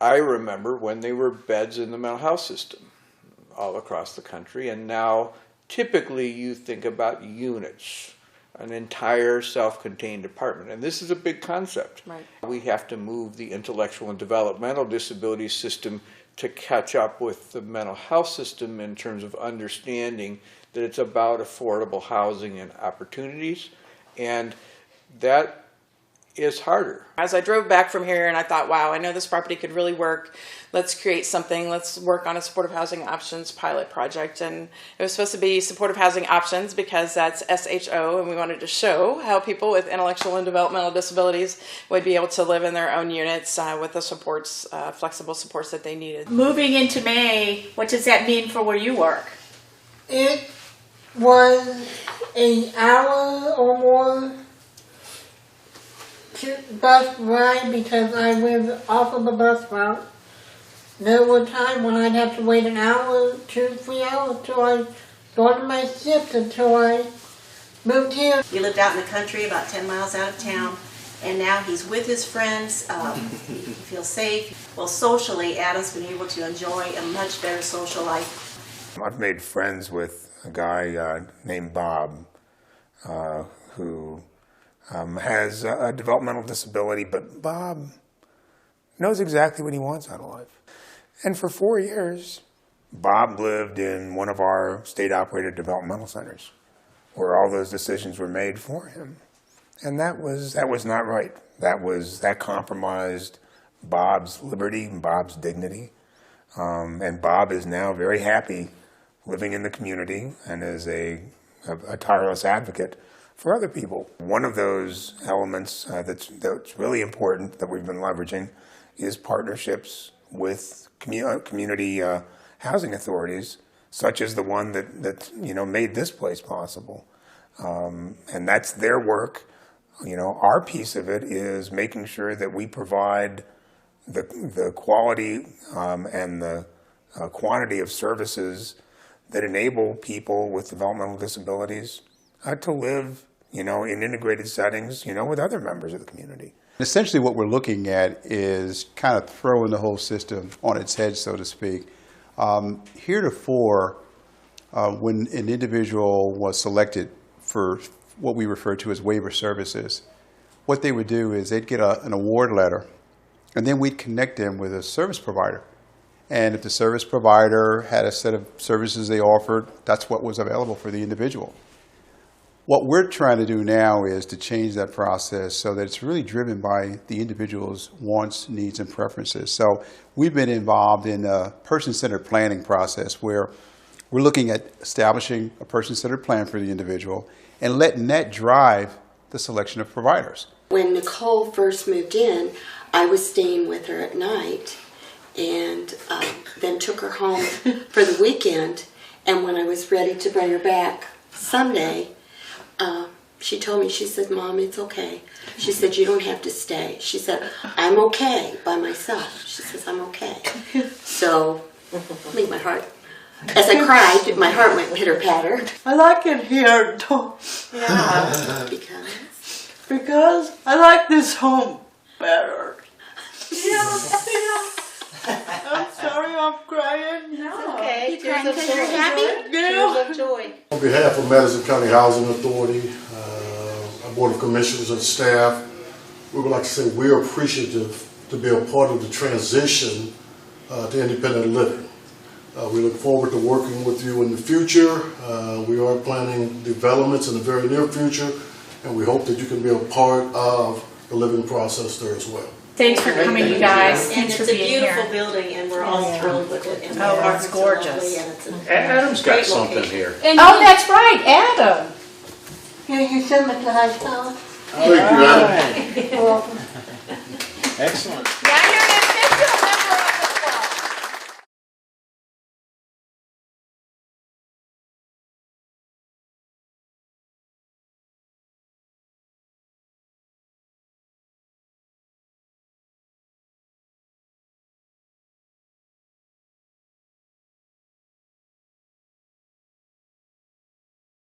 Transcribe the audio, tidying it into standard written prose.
I remember when they were beds in the mental health system all across the country, and now typically you think about units, an entire self-contained department, and this is a big concept. Right. We have to move the intellectual and developmental disability system to catch up with the mental health system in terms of understanding that it's about affordable housing and opportunities, and that is harder. As I drove back from here and I thought, wow, I know this property could really work. Let's create something. Let's work on a supportive housing options pilot project. And it was supposed to be supportive housing options because that's SHO, and we wanted to show how people with intellectual and developmental disabilities would be able to live in their own units with the supports, flexible supports that they needed. Moving into May, what does that mean for where you work? It was an hour or more bus ride because I live off of the bus route. There were times when I'd have to wait an hour, 2, 3 hours till I go to my shift until I moved here. He lived out in the country about 10 miles out of town, and now he's with his friends. He feels safe. Well, socially, Adam's been able to enjoy a much better social life. I've made friends with a guy named Bob who has a developmental disability, but Bob knows exactly what he wants out of life. And for 4 years, Bob lived in one of our state-operated developmental centers where all those decisions were made for him. And that was not right. That compromised Bob's liberty and Bob's dignity. And Bob is now very happy living in the community and is a tireless advocate for other people. One of those elements that's really important that we've been leveraging is partnerships with community housing authorities, such as the one that made this place possible. And that's their work. Our piece of it is making sure that we provide the quality and the quantity of services that enable people with developmental disabilities to live, in integrated settings, with other members of the community. Essentially what we're looking at is kind of throwing the whole system on its head, so to speak. Heretofore, when an individual was selected for what we refer to as waiver services, what they would do is they'd get an award letter, and then we'd connect them with a service provider. And if the service provider had a set of services they offered, that's what was available for the individual. What we're trying to do now is to change that process so that it's really driven by the individual's wants, needs, and preferences. So we've been involved in a person-centered planning process where we're looking at establishing a person-centered plan for the individual and letting that drive the selection of providers. When Nicole first moved in, I was staying with her at night and then took her home for the weekend. And when I was ready to bring her back Sunday, she told me, she said, "Mom, it's okay." She said, "You don't have to stay." She said, "I'm okay by myself." She says, "I'm okay." So, I mean, my heart, as I cried, my heart went pitter-patter. I like it here, too. Yeah. Because I like this home better. Yeah. I'm sorry I'm crying. No. Okay. You crying because you're happy? Yeah. Of joy. On behalf of Madison County Housing Authority, our Board of Commissioners and staff, we would like to say we're appreciative to be a part of the transition to independent living. We look forward to working with you in the future. We are planning developments in the very near future, and we hope that you can be a part of the living process there as well. Thanks for coming, you guys. And Thanks it's for a being beautiful here. building, and we're all thrilled with it. And Oh, it's it's gorgeous. lovely, and it's a Adam's got great something location. here. And oh, that's right, Adam. Here's your summer to high school. Thank you, Adam. You're welcome. Excellent.